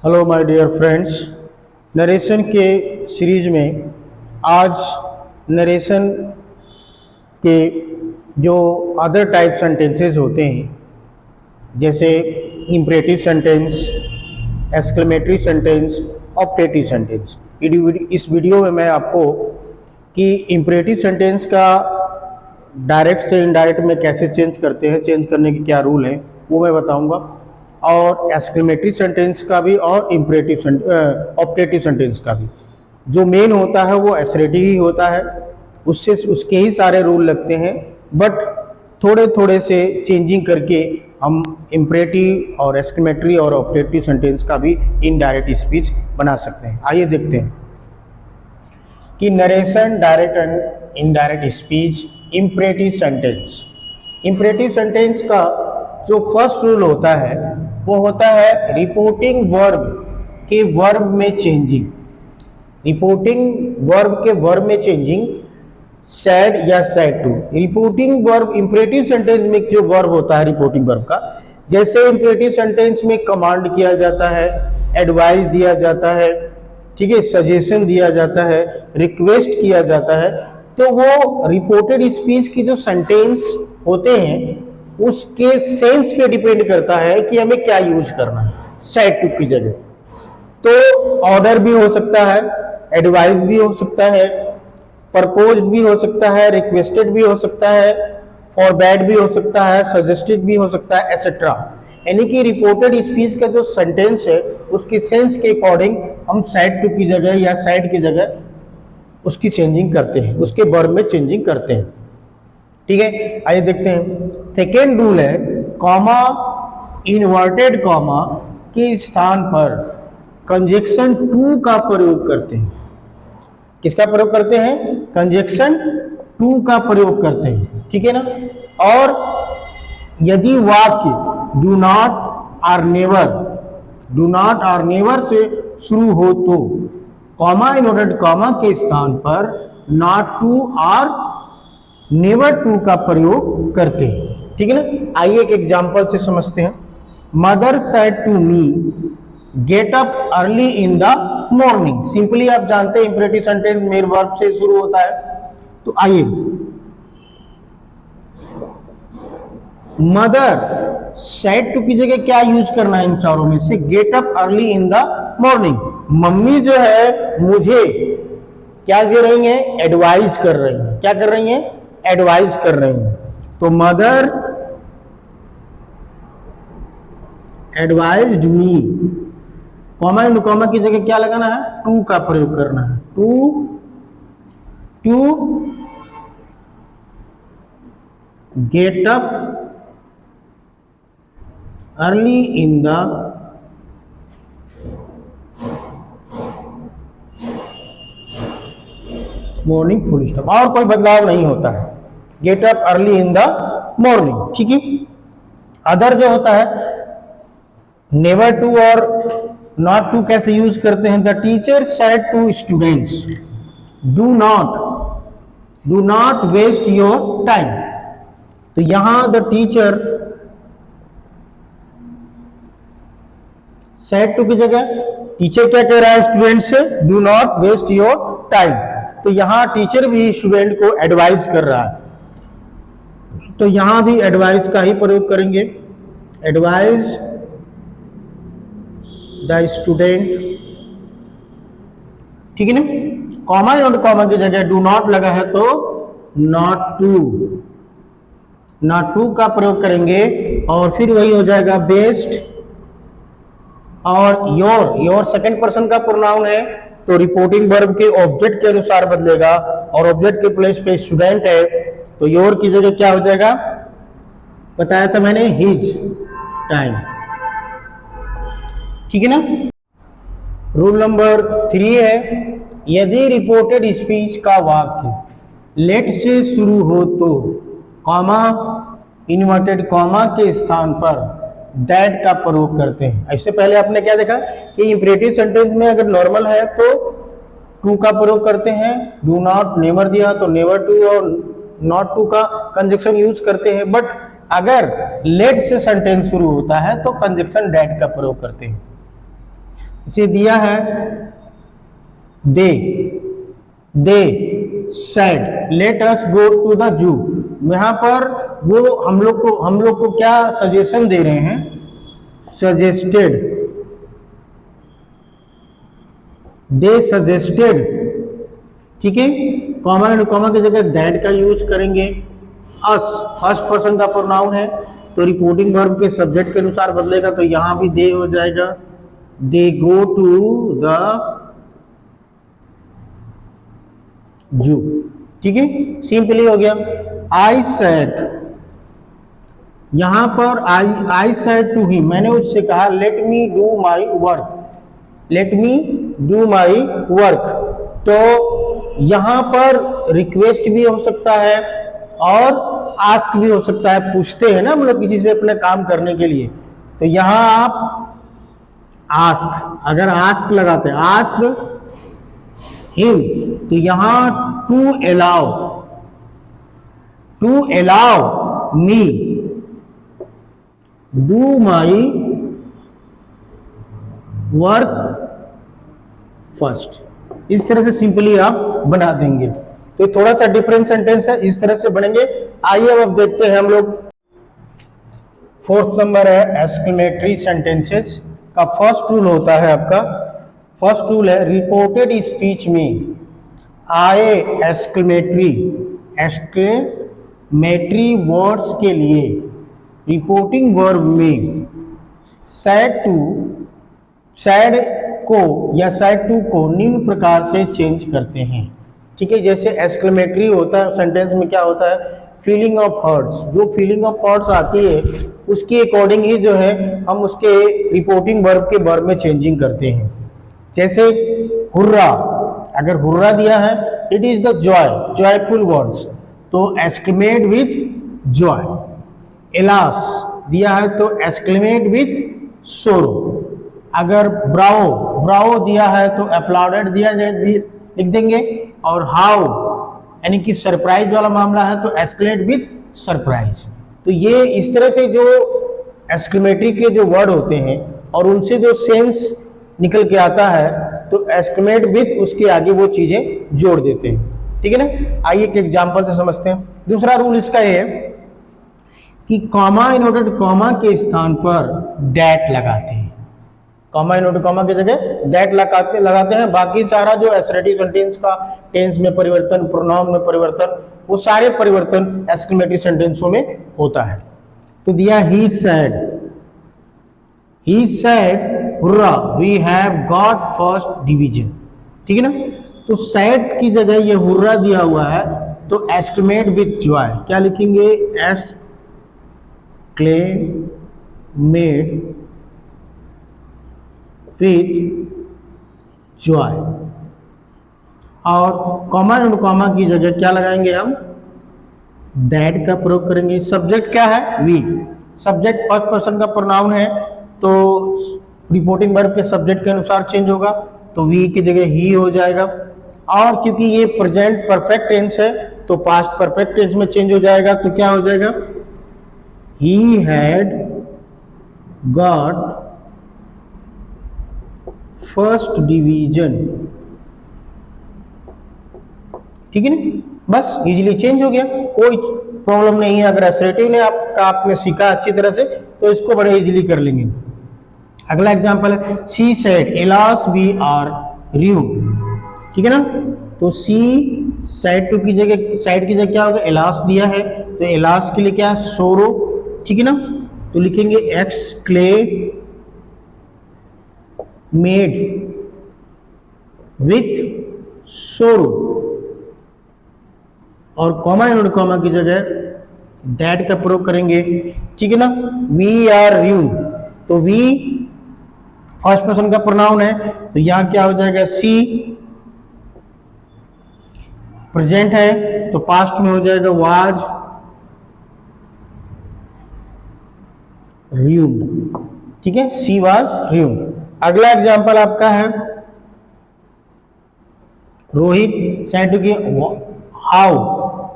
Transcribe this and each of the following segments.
Hello my dear friends. Narration के series में आज नरेशन के जो अदर टाइप सेंटेंसेस होते हैं जैसे imperative sentence, exclamatory sentence, optative sentence, इस वीडियो में मैं आपको कि इम्परेटिव सेंटेंस का डायरेक्ट से इनडायरेक्ट में कैसे चेंज करते हैं, चेंज करने के क्या रूल हैं वो मैं बताऊंगा, और एक्सक्लेमेटरी सेंटेंस का भी और इम्परेटिव ऑप्टेटिव सेंटेंस का भी। जो मेन होता है वो एसरेटिव ही होता है, उसके ही सारे रूल लगते हैं, बट थोड़े थोड़े से चेंजिंग करके हम इम्परेटिव और एक्सक्लेमेटरी और ऑप्टेटिव सेंटेंस का भी इनडायरेक्ट स्पीच बना सकते हैं। आइए देखते हैं कि narration, direct and indirect speech, imperative sentence. Imperative sentence का जो फर्स्ट रूल होता है वो होता है रिपोर्टिंग वर्ब के वर्ब में चेंजिंग। रिपोर्टिंग वर्ब के वर्ब में चेंजिंग, सैड या said to. Reporting verb imperative sentence में जो वर्ब होता है रिपोर्टिंग वर्ब का, जैसे इम्परेटिव सेंटेंस में कमांड किया जाता है, एडवाइस दिया जाता है, ठीक है, सजेशन दिया जाता है, रिक्वेस्ट किया जाता है, तो वो रिपोर्टेड स्पीच की जो सेंटेंस होते हैं उसके सेंस पे डिपेंड करता है कि हमें क्या यूज करना है सैड टू की जगह। तो ऑर्डर भी हो सकता है, एडवाइस भी हो सकता है, प्रपोज भी हो सकता है, रिक्वेस्टेड भी हो सकता है, फॉरबैड भी हो सकता है, सजेस्टेड भी हो सकता है, एसेट्रा। यानी कि रिपोर्टेड स्पीच का जो सेंटेंस है उसकी सेंस के अकॉर्डिंग हम सैड टू की जगह या सैड की जगह उसकी चेंजिंग करते हैं, उसके वर्ब में चेंजिंग करते हैं। ठीक है, आइए देखते हैं। सेकेंड रूल है कॉमा, इन्वर्टेड कॉमा के स्थान पर कंजक्शन टू का प्रयोग करते हैं। किसका प्रयोग करते हैं? कंजक्शन टू का प्रयोग करते हैं, ठीक है ना। और यदि वाक्य डू नॉट और नेवर, डू नॉट और नेवर से शुरू हो तो कॉमा, इन्वर्टेड कॉमा के स्थान पर नॉट टू और नेवर टू का प्रयोग करते हैं, ठीक है ना। आइए एक एग्जांपल से समझते हैं। Mother said to me get up early in the morning. Simply आप जानते हैं इंपरेटिव सेंटेंस मेन वर्ब से शुरू होता है, तो आइए मदर सेड टू की जगह क्या यूज करना है इन चारों में से? Gate up early in the morning. Mummy जो है मुझे क्या दे रही है? एडवाइज कर रही है। क्या कर रही है? एडवाइज कर रही है। तो mother advised me, comma and comma की जगह क्या लगाना है? टू का प्रयोग करना है। To get up early in the morning, full stop. और कोई बदलाव नहीं होता है, get up early in the morning, ठीक है। अदर जो होता है नेवर टू और नॉट टू कैसे यूज करते हैं? The teacher said to students do not waste your time. तो यहां द टीचर सेड टू की जगह टीचर क्या कह रहा है स्टूडेंट से? Do not waste your time. तो यहां टीचर भी स्टूडेंट को एडवाइज कर रहा है, तो यहां भी एडवाइज का ही प्रयोग करेंगे। एडवाइज द स्टूडेंट, ठीक है ना। कॉमा और कॉमा की जगह डू नॉट लगा है तो नॉट टू का प्रयोग करेंगे, और फिर वही हो जाएगा बेस्ट। और योर सेकंड पर्सन का प्रोनाउन है तो रिपोर्टिंग वर्ब के ऑब्जेक्ट के अनुसार बदलेगा, और ऑब्जेक्ट के प्लेस पे स्टूडेंट है तो योर की जगह क्या हो जाएगा? बताया था मैंने, हिज टाइम, ठीक है ना। रूल नंबर 3 है यदि रिपोर्टेड स्पीच का वाक्य लेट से शुरू हो तो कॉमा, इन्वर्टेड कॉमा के स्थान पर दैट का प्रयोग करते हैं। इससे पहले आपने क्या देखा कि इंपरेटिव सेंटेंस में अगर नॉर्मल है तो टू का प्रयोग करते हैं, डू नॉट नेवर दिया तो नेवर टू और नॉट टू का कंजक्शन यूज करते हैं, बट अगर लेट से सेंटेंस शुरू होता है तो कंजक्शन दैट का प्रयोग करते हैं। इसे दिया है they said let us go to the zoo. यहाँ पर वो हम लोग को क्या सजेशन दे रहे हैं, सजेस्टेड, दे सजेस्टेड, ठीक है। कॉमा एंड कॉमा की जगह दैट का यूज करेंगे। अस फर्स्ट पर्सन का प्रोनाउन है तो रिपोर्टिंग वर्ब के सब्जेक्ट के अनुसार बदलेगा, तो यहां भी दे हो जाएगा, दे गो टू द जू, ठीक है, सिंपली हो गया। आई सेड, यहां पर आई सेड टू हिम, मैंने उससे कहा let me do my work, let me do my work. तो यहां पर रिक्वेस्ट भी हो सकता है और आस्क भी हो सकता है, पूछते हैं ना हम लोग किसी से अपने काम करने के लिए, तो यहां आप आस्क, अगर आस्क लगाते हैं आस्क हिम, तो यहां to allow me do my work first, इस तरह से सिंपली आप बना देंगे। तो थोड़ा सा डिफरेंट सेंटेंस है, इस तरह से बनेंगे। आइए अब देखते हैं हम लोग। फोर्थ नंबर है एक्सक्लेमेटरी सेंटेंसेस का फर्स्ट रूल होता है आपका, फर्स्ट रूल है रिपोर्टेड स्पीच में आए एक्सक्लेमेटरी वर्ड्स के लिए रिपोर्टिंग वर्ब में सैड को या सैड टू को निम्न प्रकार से चेंज करते हैं, ठीक है। जैसे एक्सक्लेमेटरी होता है सेंटेंस में क्या होता है, फीलिंग ऑफ हर्ट्स, जो फीलिंग ऑफ हर्ट्स आती है उसके अकॉर्डिंग ही जो है हम उसके रिपोर्टिंग वर्ब के वर्ब में चेंजिंग करते हैं। जैसे हुर्रा, अगर हुर्रा दिया है it is the joyful words, तो एक्सक्लेमेट विथ जॉय। एलास दिया है तो एक्सक्लेमेट विथ सोरो। अगर ब्रावो दिया है तो अपलॉडेड दिया जाए, लिख देंगे। और हाउ यानी कि सरप्राइज वाला मामला है तो एक्सक्लेमेट विथ सरप्राइज। तो ये इस तरह से जो एक्सक्लेमेटरी के जो वर्ड होते हैं और उनसे जो सेंस निकल के आता है, तो एक्सक्लेमेट विथ उसके आगे वो चीजें जोड़ देते हैं, ठीक है ना। आइए एक एग्जांपल से समझते हैं। दूसरा रूल इसका ये है कि कॉमा इनवर्टेड कॉमा के स्थान पर डैट लगाते हैं, कॉमा इनवर्टेड कॉमा की जगह डैट लगाते हैं। बाकी सारा जो एसरेटिव सेंटेंस का टेंस में परिवर्तन, प्रोनाउन में परिवर्तन, वो सारे परिवर्तन एक्सक्लेमेटरी सेंटेंसों में होता है। तो दिया he said hurrah we have got first division, ठीक है ना। तो सैड की जगह ये हुर्रा दिया हुआ है तो एक्सक्लेमेट विथ जॉय, क्या लिखेंगे, एक्सक्लेमेट विथ जॉय। और कॉमा एंड कॉमा की जगह क्या लगाएंगे हम, दैट का प्रयोग करेंगे। सब्जेक्ट क्या है, वी, सब्जेक्ट फर्स्ट पर्सन का प्रोनाउन है तो रिपोर्टिंग वर्ब के सब्जेक्ट के अनुसार चेंज होगा, तो वी की जगह ही हो जाएगा। और क्योंकि ये प्रेजेंट परफेक्ट टेंस है तो पास्ट परफेक्ट टेंस में चेंज हो जाएगा, तो क्या हो जाएगा, he had got first division, ठीक है ना। बस इजीली चेंज हो गया, कोई प्रॉब्लम नहीं है। अगर असर्टिव ने आपने सीखा अच्छी तरह से तो इसको बड़े इजीली कर लेंगे। अगला एग्जांपल है she said alas we are rude, ठीक है ना। तो सी साइड टू की जगह, साइड की जगह क्या होगा, एलास दिया है तो एलास के लिए क्या है, सोरो, ठीक है ना। तो लिखेंगे एक्सक्लेमेट विथ सोरो। और कॉमा एंड कॉमा की जगह दैट का प्रयोग करेंगे, ठीक है ना। वी आर रूड, तो वी फर्स्ट पर्सन का प्रोनाउन है तो यहां क्या हो जाएगा, सी प्रेजेंट है तो पास्ट में हो जाएगा वाज रूड, ठीक है, सी वाज रूड। अगला एग्जांपल आपका है रोहित सेड की how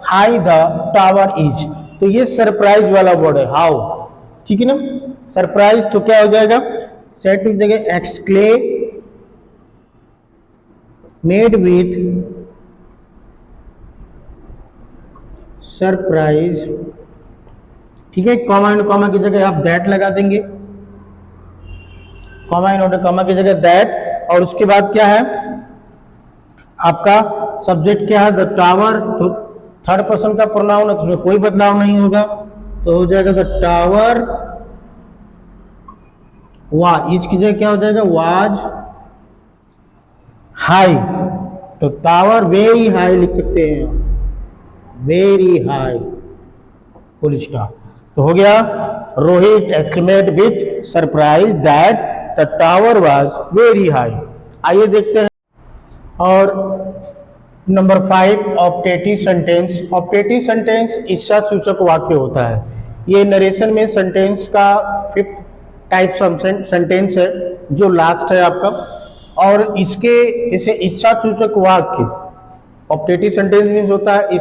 high the tower is, तो ये सरप्राइज वाला वर्ड है हाउ, ठीक है ना। सरप्राइज तो क्या हो जाएगा, सेड टू की जगह एक्सक्लेमेट मेड विथ सरप्राइज, ठीक है। कॉमा एंड कॉमा की जगह आप दैट लगा देंगे, कॉमा एंड कॉमा की जगह दैट, और उसके बाद क्या है आपका सब्जेक्ट क्या है, द टावर। तो थर्ड पर्सन का प्रोनाउन है तो उसमें कोई बदलाव नहीं होगा, तो हो जाएगा द टावर इसकी जगह क्या हो जाएगा, वाज हाई। तो टावर वेरी हाई लिख सकते हैं, वेरी हाई, फुल स्टॉप। तो हो गया, Rohit estimate with surprise that the tower was very high. आइए देखते हैं। और number 5, optative sentence. Optative sentence इच्छा सूचक वाक्य होता है। ये नरेशन में सेंटेंस का 5th टाइप सेंटेंस है जो लास्ट है आपका। और इसके जैसे इच्छा सूचक वाक्य, ऑप्टेटिव सेंटेंस मीन्स होता है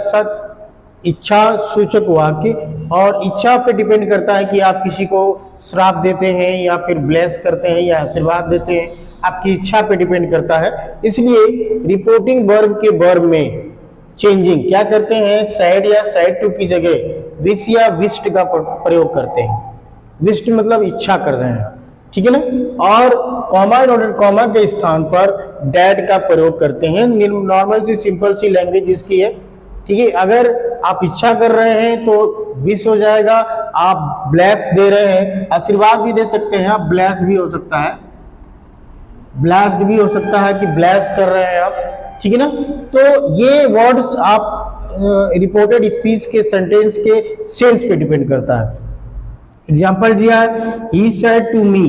इच्छा सूचक वाक्य, और इच्छा पे डिपेंड करता है कि आप किसी को श्राप देते हैं या फिर ब्लेस करते हैं या आशीर्वाद देते हैं, आपकी इच्छा पे डिपेंड करता है। इसलिए रिपोर्टिंग वर्ब के वर्ब में चेंजिंग क्या करते हैं, सैड या सैड टू की जगह विश या विश्ड का प्रयोग करते हैं। विश्ड मतलब इच्छा कर रहे हैं, ठीक है ना। और कॉमा डॉटेड कॉमा के स्थान पर डैड का प्रयोग करते हैं। नॉर्मल सी सिंपल सी लैंग्वेज इसकी है, ठीक है। अगर आप इच्छा कर रहे हैं तो विश हो जाएगा, आप ब्लेस दे रहे हैं, आशीर्वाद भी दे सकते हैं आप, ब्लेस्ड भी हो सकता है, ब्लेस्ड भी हो सकता है कि ब्लेस कर रहे हैं आप, ठीक है ना। तो ये वर्ड्स आप रिपोर्टेड स्पीच के सेंटेंस के सेंस पे डिपेंड करता है। एग्जाम्पल दिया है, he said to me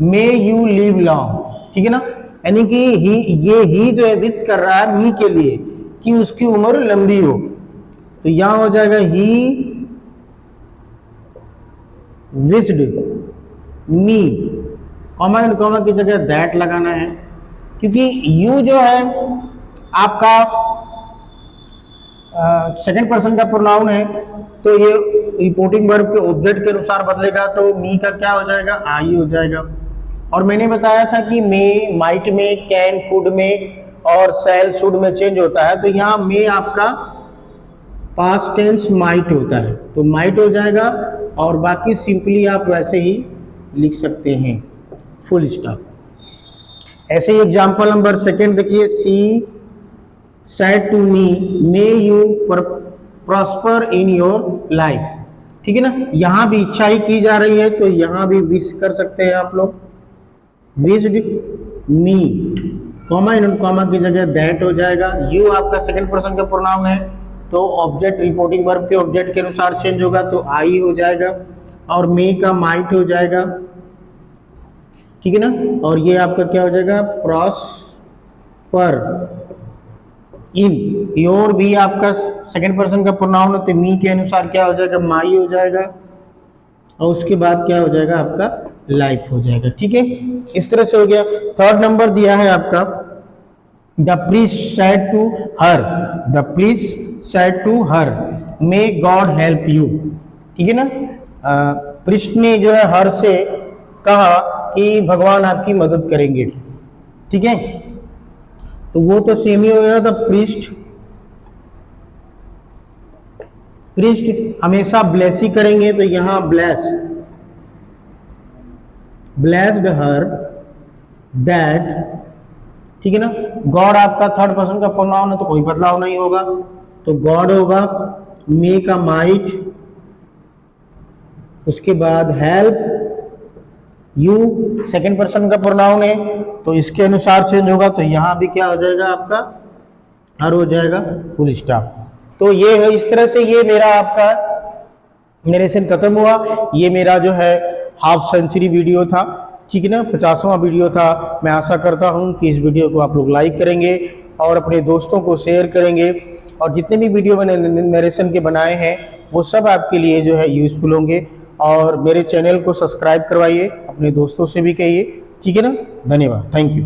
may you live long, ठीक है ना। यानी कि ही जो है विश कर रहा है मी के लिए कि उसकी उम्र लंबी हो, तो यहां हो जाएगा he wished me, comma and comma की जगह दैट लगाना है, क्योंकि यू जो है आपका सेकंड पर्सन का प्रोनाउन है, तो ये रिपोर्टिंग वर्ब के ऑब्जेक्ट के अनुसार बदलेगा, तो मी का क्या हो जाएगा, आई हो जाएगा। और मैंने बताया था कि मे माइट में, कैन कुड में और शैल शुड में चेंज होता है, तो यहाँ मे आपका पास्ट टेंस माइट होता है, तो माइट हो जाएगा। और बाकी सिंपली आप वैसे ही लिख सकते हैं, फुल स्टॉप। ऐसे ही एग्जाम्पल नंबर 2 देखिए, she said to me may you prosper in your life, ठीक है ना। यहां भी इच्छा ही की जा रही है, तो यहां भी विश कर सकते हैं आप लोग, wished me, comma in comma की जगह दैट हो जाएगा। यू आपका सेकंड पर्सन का प्रोनाउन है, तो ऑब्जेक्ट रिपोर्टिंग वर्ब के ऑब्जेक्ट के अनुसार चेंज होगा, तो आई हो जाएगा। और मे का माइट हो जाएगा, ठीक है ना। और ये आपका क्या हो जाएगा, प्रॉस्पर इन योर, भी आपका सेकंड पर्सन का प्रोनाउन है, तो मी के अनुसार क्या हो जाएगा, माई हो जाएगा। और उसके बाद क्या हो जाएगा, आपका लाइफ हो जाएगा, ठीक है। इस तरह से हो गया। थर्ड नंबर दिया है आपका, the priest said to her, the priest said to her may God help you, ठीक है ना। प्रीस्ट ने जो है हर से कहा कि भगवान आपकी मदद करेंगे, ठीक है। तो वो तो सेम ही हो गया, द प्रीस्ट हमेशा ब्लेस ही करेंगे, तो यहां ब्लेस्ड हर दैट, ठीक है ना। गॉड आपका थर्ड पर्सन का प्रोनाउन है, तो कोई बदलाव नहीं होगा, तो गॉड होगा। मे का माइट, उसके बाद हेल्प, यू सेकंड पर्सन का प्रोनाउन है, तो इसके अनुसार चेंज होगा, तो यहां भी क्या हो जाएगा, आपका हर हो जाएगा, फुल स्टॉप। तो ये है, इस तरह से ये मेरा आपका नरेशन खत्म हुआ। ये मेरा जो है हाफ सेंचुरी वीडियो था, ठीक है ना, 50वां वीडियो था। मैं आशा करता हूं कि इस वीडियो को आप लोग लाइक करेंगे और अपने दोस्तों को शेयर करेंगे, और जितने भी वीडियो मैंने नरेशन के बनाए हैं वो सब आपके लिए जो है यूजफुल होंगे। और मेरे चैनल को सब्सक्राइब करवाइए, अपने दोस्तों से भी कहिए, ठीक है ना। धन्यवाद, थैंक यू।